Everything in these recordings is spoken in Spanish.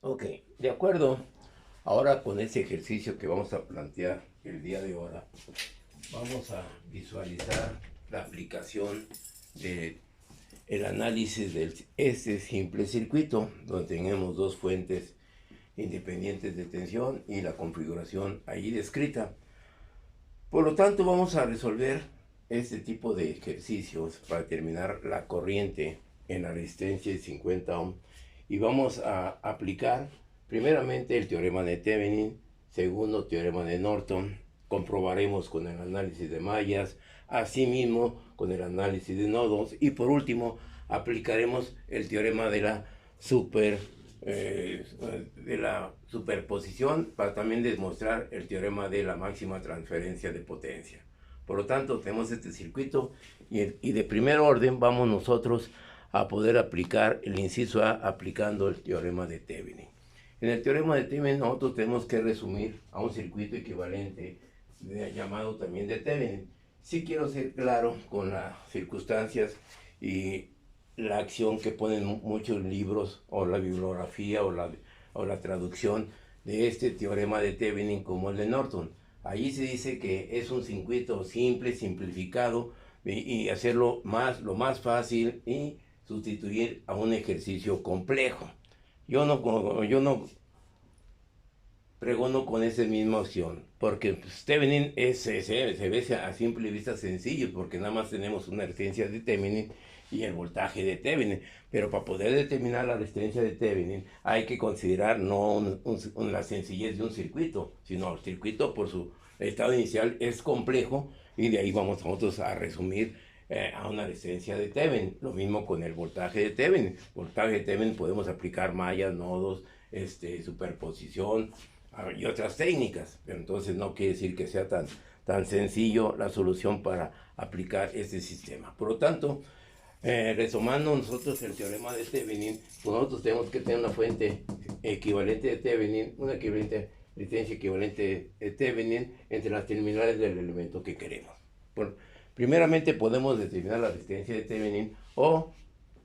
Ok, de acuerdo. Ahora con ese ejercicio que vamos a plantear el día de ahora, vamos a visualizar la aplicación de el análisis de este simple circuito, donde tenemos dos fuentes independientes de tensión y la configuración ahí descrita. Por lo tanto, vamos a resolver este tipo de ejercicios para determinar la corriente en la resistencia de 50 ohm y vamos a aplicar primeramente el teorema de Thevenin, segundo teorema de Norton, comprobaremos con el análisis de mallas, asimismo con el análisis de nodos y por último aplicaremos el teorema de la superposición para también demostrar el teorema de la máxima transferencia de potencia. Por lo tanto, tenemos este circuito y de primer orden vamos nosotros a poder aplicar el inciso A aplicando el teorema de Thevenin. En el teorema de Thevenin nosotros tenemos que resumir a un circuito equivalente llamado también de Thevenin. Sí quiero ser claro con las circunstancias y la acción que ponen muchos libros o la bibliografía o la traducción de este teorema de Thevenin como el de Norton. Allí se dice que es un circuito simple, simplificado y hacerlo lo más fácil y sustituir a un ejercicio complejo. Yo no pregono con esa misma opción, porque Thevenin se ve a simple vista sencillo, porque nada más tenemos una resistencia de Thevenin y el voltaje de Thevenin, pero para poder determinar la resistencia de Thevenin hay que considerar no la sencillez de un circuito, sino el circuito por su estado inicial es complejo y de ahí vamos nosotros a resumir a una resistencia de Thevenin. Lo mismo con el voltaje de Thevenin. Voltaje de Thevenin podemos aplicar mallas, nodos, superposición y otras técnicas, pero entonces no quiere decir que sea tan sencillo la solución para aplicar este sistema. Por lo tanto, retomando nosotros el teorema de Thevenin, pues nosotros tenemos que tener una fuente equivalente de Thevenin, una resistencia equivalente de Thevenin entre las terminales del elemento que queremos. Primeramente podemos determinar la resistencia de Thevenin o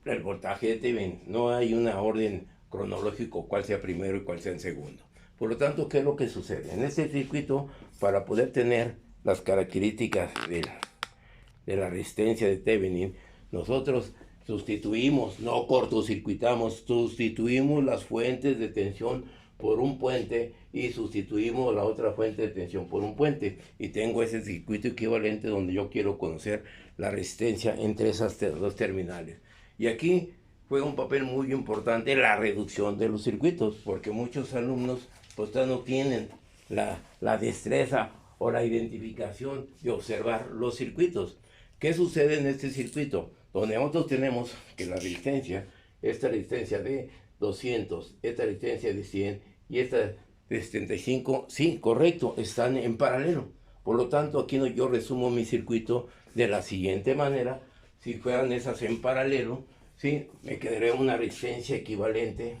el voltaje de Thevenin. No hay una orden cronológico cuál sea primero y cuál sea en segundo. Por lo tanto, ¿qué es lo que sucede? En este circuito, para poder tener las características de la resistencia de Thevenin, nosotros sustituimos, no cortocircuitamos, sustituimos las fuentes de tensión por un puente y sustituimos la otra fuente de tensión por un puente y tengo ese circuito equivalente donde yo quiero conocer la resistencia entre esas dos terminales. Y aquí juega un papel muy importante la reducción de los circuitos, porque muchos alumnos pues no tienen la destreza o la identificación de observar los circuitos. ¿Qué sucede en este circuito? Donde nosotros tenemos que la resistencia, esta resistencia de 200, esta resistencia de 100 y esta de 75, sí, correcto, están en paralelo. Por lo tanto, aquí yo resumo mi circuito de la siguiente manera. Si fueran esas en paralelo, sí, me quedaría una resistencia equivalente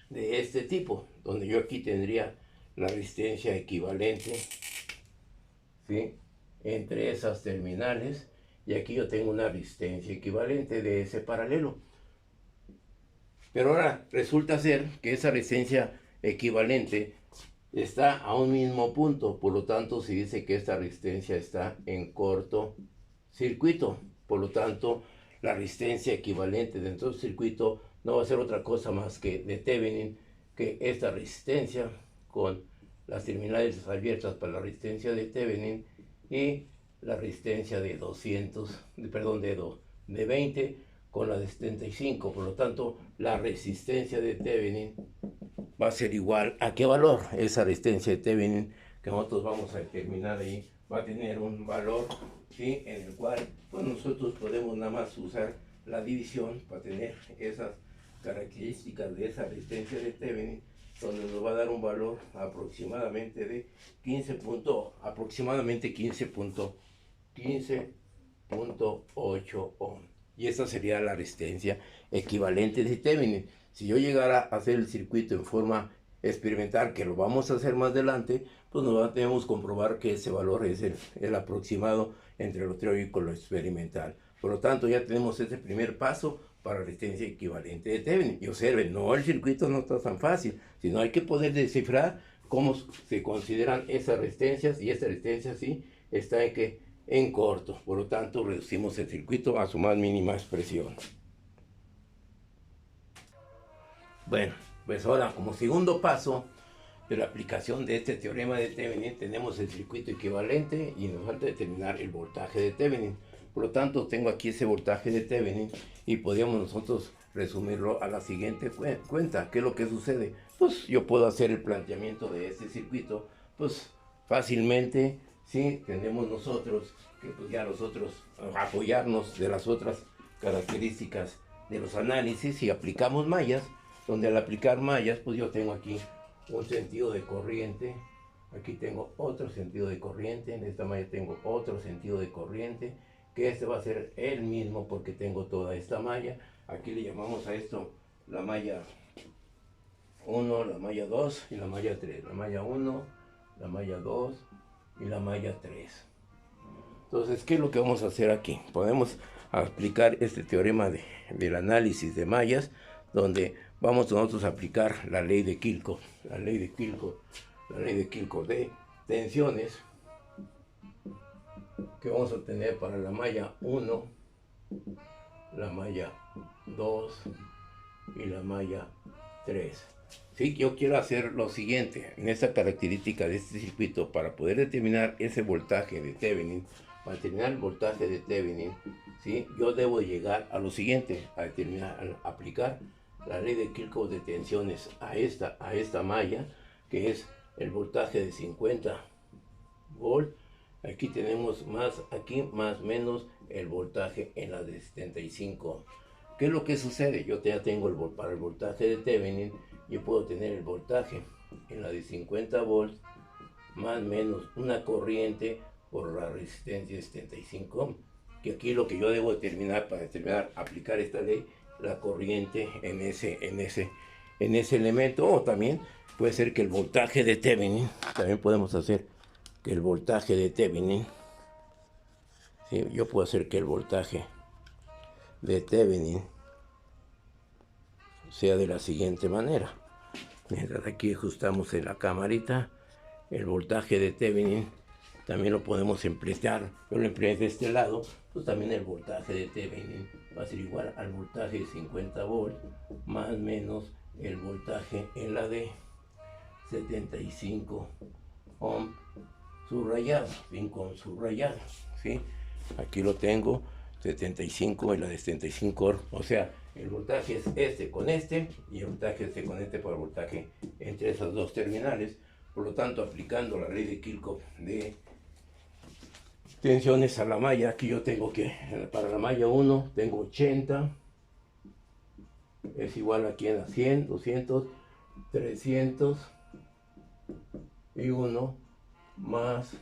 de este tipo, donde yo aquí tendría la resistencia equivalente, ¿sí?, entre esas terminales, y aquí yo tengo una resistencia equivalente de ese paralelo. Pero ahora resulta ser que esa resistencia equivalente está a un mismo punto, por lo tanto se dice que esta resistencia está en cortocircuito. Por lo tanto, la resistencia equivalente dentro del circuito no va a ser otra cosa más que de Thevenin, que esta resistencia con las terminales abiertas para la resistencia de Thevenin y la resistencia de 20 con la de 75. Por lo tanto, la resistencia de Thevenin va a ser igual a qué valor. Esa resistencia de Thevenin que nosotros vamos a determinar ahí va a tener un valor, ¿sí?, en el cual pues nosotros podemos nada más usar la división para tener esas características de esa resistencia de Thevenin, donde nos va a dar un valor aproximadamente de 15.8 ohm. Y esta sería la resistencia equivalente de Thevenin. Si yo llegara a hacer el circuito en forma experimental, que lo vamos a hacer más adelante, pues nos debemos comprobar que ese valor es el aproximado entre lo teórico y lo experimental. Por lo tanto, ya tenemos ese primer paso para resistencia equivalente de Thevenin. Y observen, no, el circuito no está tan fácil, sino hay que poder descifrar cómo se consideran esas resistencias, y esta resistencia sí está en corto. Por lo tanto, reducimos el circuito a su más mínima expresión. Bueno, pues ahora, como segundo paso de la aplicación de este teorema de Thevenin, tenemos el circuito equivalente y nos falta determinar el voltaje de Thevenin. Por lo tanto, tengo aquí ese voltaje de Thevenin y podríamos nosotros resumirlo a la siguiente cuenta. ¿Qué es lo que sucede? Pues yo puedo hacer el planteamiento de este circuito pues fácilmente, si tenemos nosotros que pues ya nosotros apoyarnos de las otras características de los análisis y aplicamos mallas, donde al aplicar mallas pues yo tengo aquí un sentido de corriente, aquí tengo otro sentido de corriente, en esta malla tengo otro sentido de corriente, que este va a ser el mismo porque tengo toda esta malla. Aquí le llamamos a esto la malla 1, la malla 2 y la malla 3. La malla 1, la malla 2 y la malla 3. Entonces, ¿qué es lo que vamos a hacer aquí? Podemos aplicar este teorema del análisis de mallas, donde vamos nosotros a aplicar la ley de Kirchhoff, la ley de Kirchhoff de tensiones, que vamos a tener para la malla 1, la malla 2 y la malla 3. Sí, yo quiero hacer lo siguiente, en esta característica de este circuito, para poder determinar ese voltaje de Thevenin, para determinar el voltaje de Thevenin, ¿sí? Yo debo llegar a lo siguiente, a aplicar la ley de Kirchhoff de tensiones a esta malla, que es el voltaje de 50 volt. Aquí tenemos más menos el voltaje en la de 75. ¿Qué es lo que sucede? Yo ya tengo para el voltaje de Thevenin, yo puedo tener el voltaje en la de 50 volts más menos una corriente por la resistencia de 75 ohm. Que aquí lo que yo debo determinar para aplicar esta ley, la corriente en ese elemento. O también puede ser que el voltaje de Thevenin, también podemos hacer que el voltaje de Thevenin, ¿sí? Yo puedo hacer que el voltaje de Thevenin sea de la siguiente manera. Mientras aquí ajustamos en la camarita, el voltaje de Thevenin también lo podemos emplear. Yo lo empleé de este lado, pues también el voltaje de Thevenin va a ser igual al voltaje de 50 volts más menos el voltaje en la de 75 ohm subrayado, bien con subrayado, ¿sí? Aquí lo tengo, 75 y la de 75 ohm, o sea, el voltaje es este con este y el voltaje este con este por el voltaje entre esas dos terminales. Por lo tanto, aplicando la ley de Kirchhoff de tensiones a la malla, aquí yo tengo que, para la malla 1 tengo 80, es igual aquí a 100, 200, 300 y 1 más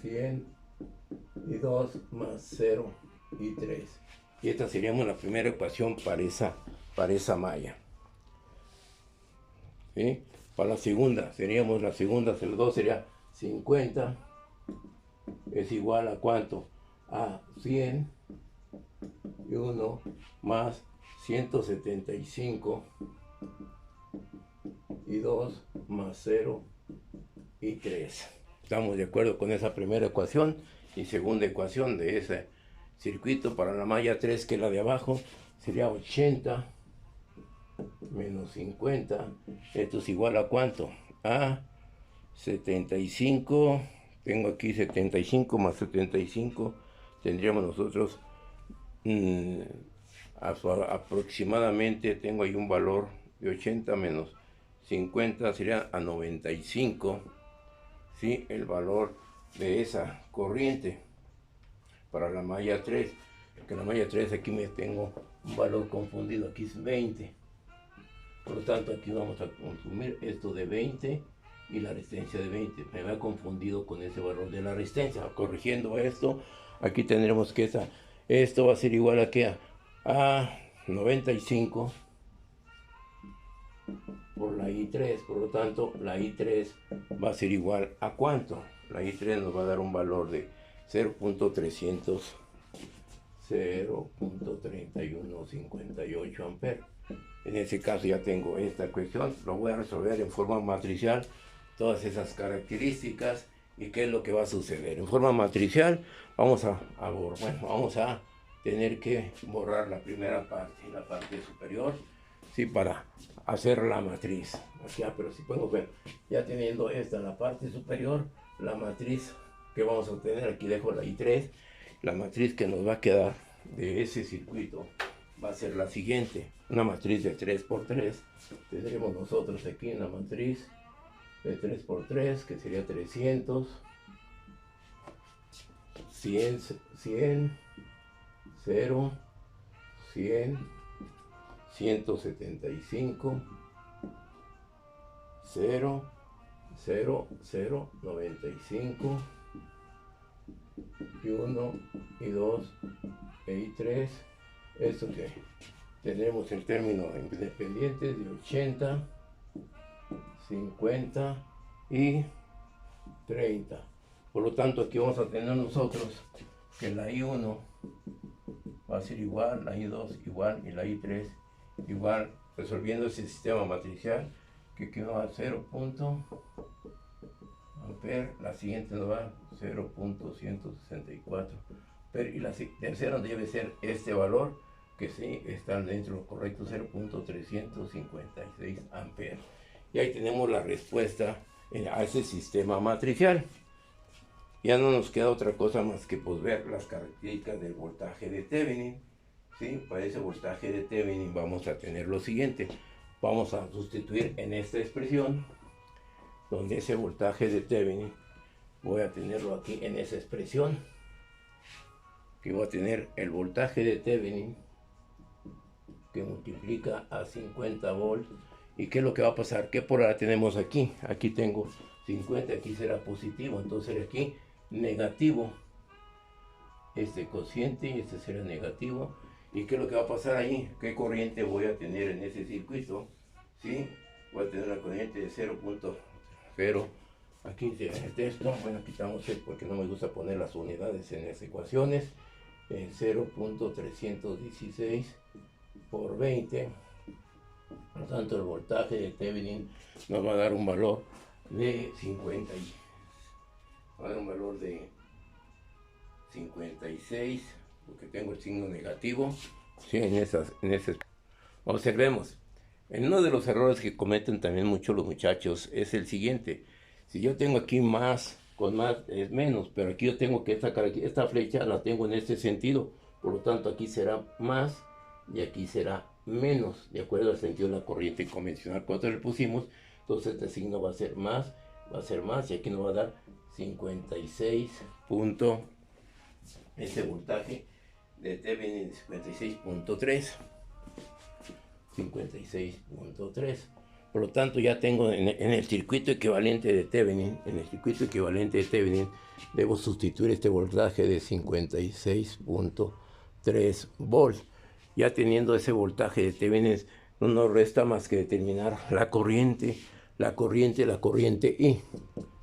100 y 2 más 0 y 3. Y esta sería la primera ecuación para esa malla. ¿Sí? Para la segunda, el 2 sería 50, es igual a ¿cuánto? A 100 y 1 más 175 y 2 más 0 y 3. Estamos de acuerdo con esa primera ecuación. Y segunda ecuación de ese circuito para la malla 3, que es la de abajo, sería 80 menos 50. Esto es igual a ¿cuánto? A 75. Tengo aquí 75 más 75. Tendríamos nosotros aproximadamente, tengo ahí un valor de 80 menos 50, sería a 95. ¿Sí? El valor de esa corriente para la malla 3, que la malla 3 aquí me tengo un valor confundido, aquí es 20. Por lo tanto, aquí vamos a consumir esto de 20 y la resistencia de 20. Me había confundido con ese valor de la resistencia. Corrigiendo esto, aquí tendremos que esto va a ser igual a ¿qué? A 95 por la I3. Por lo tanto, la I3 va a ser igual a ¿cuánto? La I3 nos va a dar un valor de 0.300 0.3158 amperes. En ese caso ya tengo esta cuestión, lo voy a resolver en forma matricial, todas esas características y qué es lo que va a suceder. En forma matricial vamos a tener que borrar la primera parte, la parte superior, sí, para hacer la matriz. Pero si podemos ver, ya teniendo esta, la parte superior, la matriz que vamos a obtener, aquí dejo la I3, la matriz que nos va a quedar de ese circuito va a ser la siguiente, una matriz de 3×3. Tendremos nosotros aquí una matriz de 3×3 que sería 300, 100, 100, 0, 100, 175, 0, 0, 0, 95, y 1, y 2, y 3. Esto que tenemos el término independiente de 80, 50 y 30. Por lo tanto, aquí vamos a tener nosotros que la I1 va a ser igual, la I2 igual y la I3 igual, resolviendo ese sistema matricial que quedó a 0. Amper, la siguiente nos va a 0.164 amper y la tercera debe ser este valor que sí están dentro de lo correcto, 0.356 amperes. Y ahí tenemos la respuesta a ese sistema matricial. Ya no nos queda otra cosa más que pues ver las características del voltaje de Thevenin. ¿Sí? Para ese voltaje de Thevenin vamos a tener lo siguiente. Vamos a sustituir en esta expresión, donde ese voltaje de Thevenin, voy a tenerlo aquí en esa expresión, que voy a tener el voltaje de Thevenin que multiplica a 50 volts. ¿Y qué es lo que va a pasar? ¿Qué polar tenemos aquí? Aquí tengo 50, aquí será positivo, entonces aquí negativo, este cociente y este será negativo. ¿Y qué es lo que va a pasar ahí? ¿Qué corriente voy a tener en ese circuito? ¿Sí? Voy a tener una corriente de 0.0. Aquí el texto, bueno, quitamos el porque no me gusta poner las unidades en las ecuaciones. 0.316 por 20. Por lo tanto, el voltaje de Thevenin nos va a dar un valor de 50. Va a dar un valor de 56, porque tengo el signo negativo. Sí, en esas. Observemos. En uno de los errores que cometen también muchos los muchachos es el siguiente. Si yo tengo aquí más, con más es menos, pero aquí yo tengo que esta flecha la tengo en este sentido. Por lo tanto, aquí será más y aquí será menos, de acuerdo al sentido de la corriente convencional. Cuando le pusimos, entonces este signo va a ser más, y aquí nos va a dar 56 punto, ese voltaje de Thevenin 56.3. 56.3. Por lo tanto, ya tengo en el circuito equivalente de Thevenin, debo sustituir este voltaje de 56.3 volts. Ya teniendo ese voltaje de Thevenin, no nos resta más que determinar la corriente I,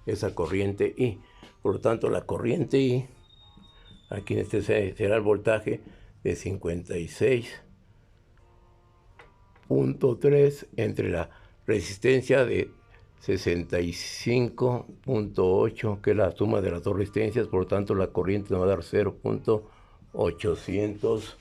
esa corriente I. Por lo tanto, la corriente I, aquí este será el voltaje de 56.3 entre la resistencia de 65.8, que es la suma de las dos resistencias. Por lo tanto, la corriente nos va a dar 0.800,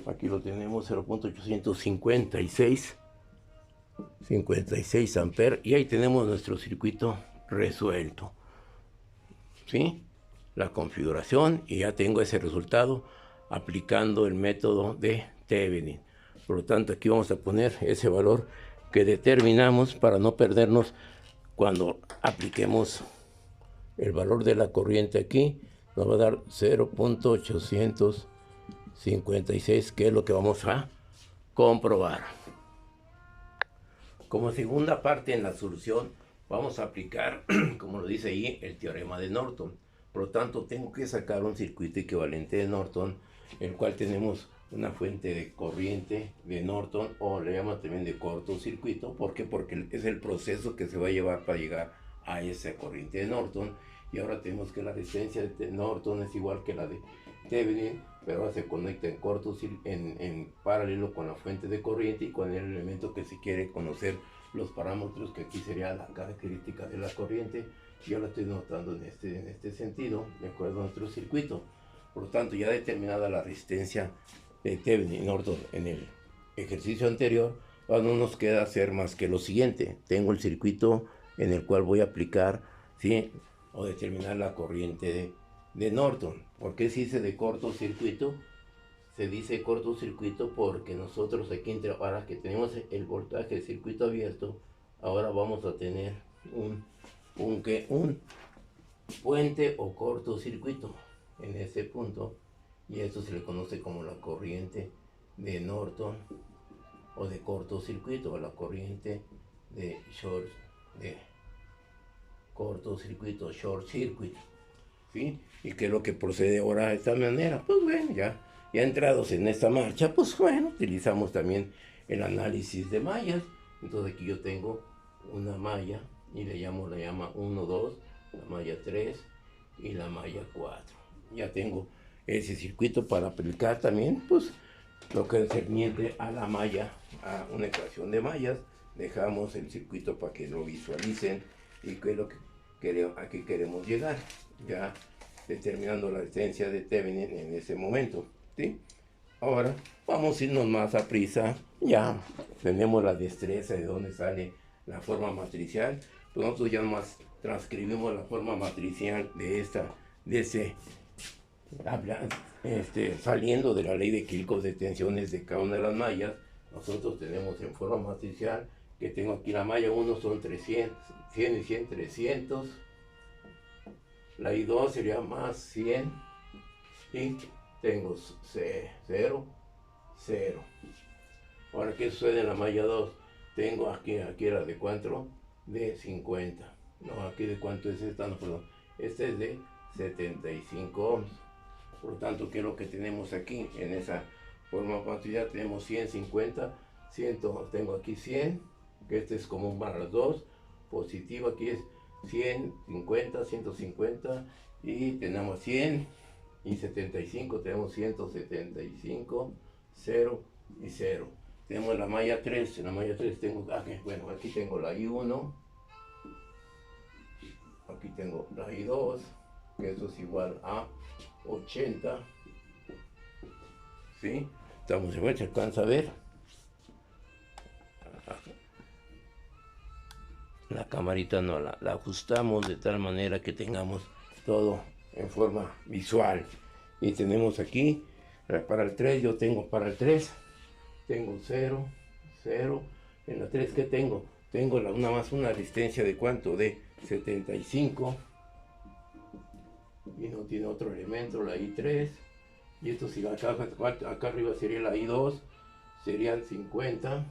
aquí lo tenemos, 0.856 amperes, y ahí tenemos nuestro circuito resuelto. ¿Sí? La configuración, y ya tengo ese resultado aplicando el método de Thevenin. Por lo tanto, aquí vamos a poner ese valor que determinamos para no perdernos cuando apliquemos el valor de la corriente aquí. Nos va a dar 0.856, que es lo que vamos a comprobar. Como segunda parte en la solución, vamos a aplicar, como lo dice ahí, el teorema de Norton. Por lo tanto, tengo que sacar un circuito equivalente de Norton, el cual tenemos una fuente de corriente de Norton, o le llaman también de cortocircuito. ¿Por qué? Porque es el proceso que se va a llevar para llegar a esa corriente de Norton. Y ahora tenemos que la resistencia de Norton es igual que la de Thevenin. pero ahora se conecta en en paralelo con la fuente de corriente y con el elemento que se quiere conocer los parámetros, que aquí sería la característica de la corriente. Yo la estoy notando en este sentido, de acuerdo a nuestro circuito. Por lo tanto, ya determinada la resistencia de Thevenin y Norton en el ejercicio anterior, ahora no nos queda hacer más que lo siguiente. Tengo el circuito en el cual voy a aplicar, ¿sí?, o determinar la corriente de Norton. ¿Por qué se dice de cortocircuito? Se dice cortocircuito porque nosotros aquí, ahora que tenemos el voltaje de circuito abierto, ahora vamos a tener un puente o cortocircuito en ese punto, y esto se le conoce como la corriente de Norton, o de cortocircuito, o la corriente de cortocircuito, short circuit, ¿sí? ¿Y qué es lo que procede ahora de esta manera? Pues bueno, ya entrados en esta marcha, pues bueno, utilizamos también el análisis de mallas. Entonces aquí yo tengo una malla y la llama 1, 2, la malla 3 y la malla 4. Ya tengo ese circuito para aplicar también, pues, lo que es concerniente a la malla, a una ecuación de mallas. Dejamos el circuito para que lo visualicen y qué es lo que a qué queremos llegar, ya determinando la resistencia de Thevenin en ese momento, ¿sí? Ahora vamos a irnos más a prisa. Ya tenemos la destreza de dónde sale la forma matricial, pues nosotros ya nomás transcribimos la forma matricial de ese saliendo de la ley de Kirchhoff de tensiones de cada una de las mallas. Nosotros tenemos en forma matricial que tengo aquí la malla 1 son 300, 100 y 100, 300. La I2 sería más 100 y tengo 0, 0. Ahora, ¿qué sucede en la malla 2? Tengo aquí era de 4, de 50. No, aquí de cuánto es esta, no, perdón. Este es de 75 ohms. Por lo tanto, ¿qué es lo que tenemos aquí? En esa forma matricial tenemos 100, 50, 100, tengo aquí 100, que este es común para las dos. Positivo aquí es 100, 50, 150 y tenemos 100 y 75, tenemos 175, 0 y 0. Tenemos la malla 3, en la malla 3 tengo, bueno, aquí tengo la I1, aquí tengo la I2, que eso es igual a 80, ¿sí? Estamos igual, se alcanza a ver. La camarita no la ajustamos de tal manera que tengamos todo en forma visual. Y tenemos aquí, para el 3, yo tengo para el 3, tengo 0, 0. En la 3, ¿qué tengo? Tengo nada más una resistencia de ¿cuánto? De 75. Y no tiene otro elemento, la I3. Y esto si acá arriba sería la I2, serían 50.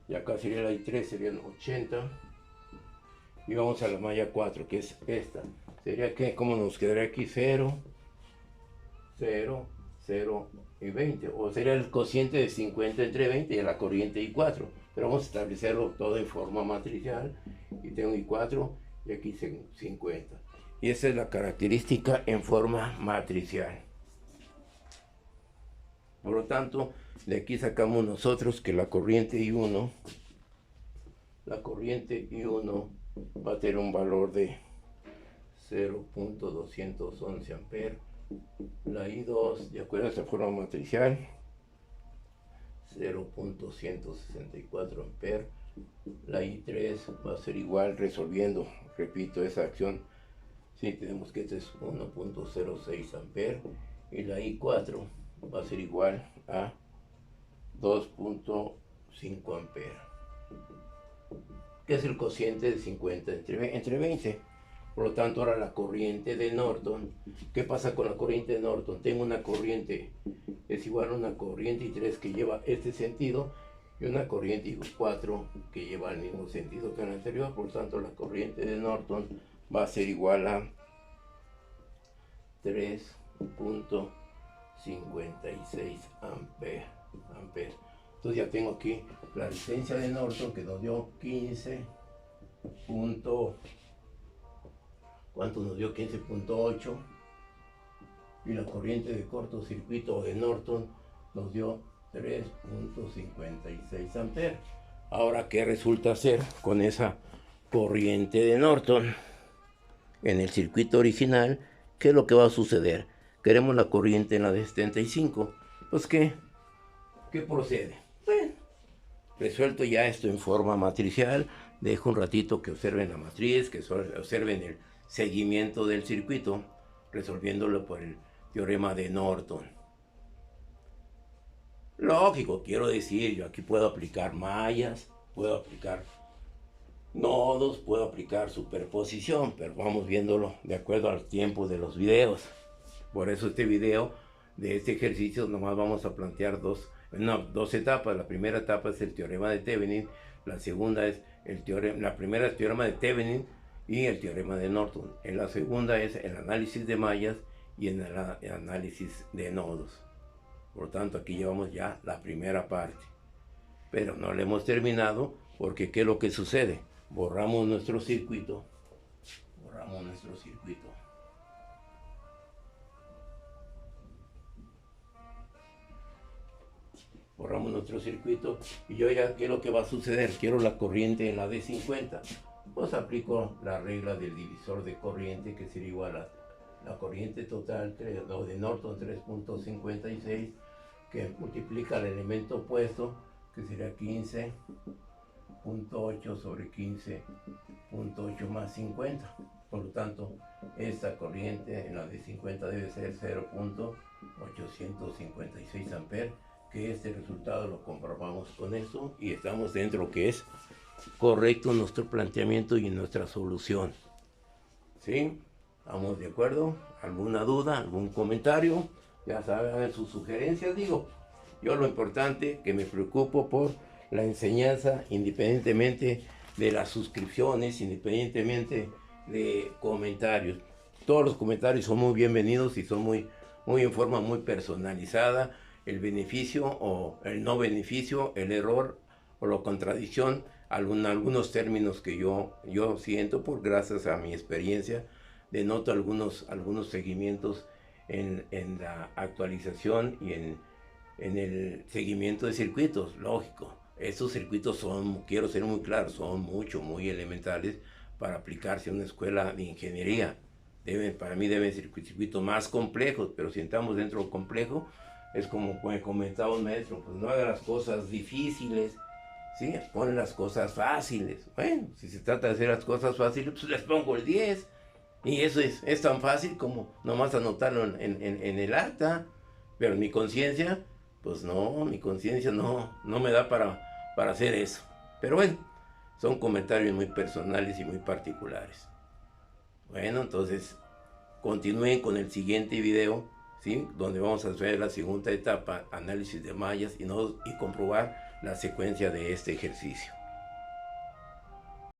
Y acá sería la I3, serían 80. Y vamos a la malla 4, que es esta. Sería que, ¿cómo nos quedaría aquí? 0, 0, 0 y 20. O sería el cociente de 50 entre 20 y la corriente I4. Pero vamos a establecerlo todo en forma matricial. Y tengo I4 y aquí 50. Y esa es la característica en forma matricial. Por lo tanto, de aquí sacamos nosotros que la corriente I1 va a tener un valor de 0.211 amperes. La I2, de acuerdo a esta forma matricial, 0.164 amperes. La I3 va a ser igual, resolviendo, repito, esa acción. Sí, tenemos que este es 1.06 amperes. Y la I4 va a ser igual a 2.5 amperes. Que es el cociente de 50 entre 20. Por lo tanto, ahora la corriente de Norton, ¿qué pasa con la corriente de Norton? Tengo una corriente, es igual a una corriente I3 que lleva este sentido y una corriente I4 que lleva el mismo sentido que la anterior. Por lo tanto, la corriente de Norton va a ser igual a 3.56 amperes. Entonces ya tengo aquí la resistencia de Norton que nos dio 15. ¿Cuánto nos dio? 15.8. y la corriente de cortocircuito o de Norton nos dio 3.56 amperes. Ahora, ¿qué resulta hacer con esa corriente de Norton en el circuito original? ¿Qué es lo que va a suceder? Queremos la corriente en la de 75. Pues, ¿qué procede? Bueno, resuelto ya esto en forma matricial, dejo un ratito que observen la matriz, que observen el seguimiento del circuito, resolviéndolo por el teorema de Norton. Lógico, quiero decir, yo aquí puedo aplicar mallas, puedo aplicar nodos, puedo aplicar superposición, pero vamos viéndolo de acuerdo al tiempo de los videos. Por eso este video de este ejercicio nomás vamos a plantear dos etapas. La primera etapa es el teorema de Thevenin, la segunda es la primera es el teorema de Thevenin y el teorema de Norton. En la segunda es el análisis de mallas y en el análisis de nodos. Por lo tanto, aquí llevamos ya la primera parte. Pero no le hemos terminado porque ¿qué es lo que sucede? Borramos nuestro circuito. Borramos nuestro circuito y yo ya, ¿qué es lo que va a suceder? Quiero la corriente en la de 50. Pues aplico la regla del divisor de corriente, que sería igual a la corriente total de Norton 3.56, que multiplica el elemento opuesto, que sería 15.8 sobre 15.8 más 50. Por lo tanto, esta corriente en la de 50 debe ser 0.856 amperes, que este resultado lo comprobamos con eso y estamos dentro que es correcto nuestro planteamiento y nuestra solución. ¿Sí? ¿Estamos de acuerdo? ¿Alguna duda? ¿Algún comentario? Ya saben, sus sugerencias. Digo, yo lo importante que me preocupo por la enseñanza, independientemente de las suscripciones, independientemente de comentarios. Todos los comentarios son muy bienvenidos y son muy en forma muy personalizada. El beneficio o el no beneficio, el error o la contradicción, algunos términos que yo siento por gracias a mi experiencia, denoto algunos seguimientos en la actualización y en el seguimiento de circuitos. Lógico, estos circuitos son, quiero ser muy claro, son muy elementales para aplicarse a una escuela de ingeniería. Para mí deben ser circuitos más complejos, pero si estamos dentro del complejo, es como comentaba un maestro, pues no haga las cosas difíciles, ¿sí? Pon las cosas fáciles. Bueno, si se trata de hacer las cosas fáciles, pues les pongo el 10. Y eso es tan fácil como nomás anotarlo en el acta. Pero mi conciencia, pues no, mi conciencia no me da para hacer eso. Pero bueno, son comentarios muy personales y muy particulares. Bueno, entonces continúen con el siguiente video, ¿sí? Donde vamos a hacer la segunda etapa, análisis de mallas y comprobar la secuencia de este ejercicio.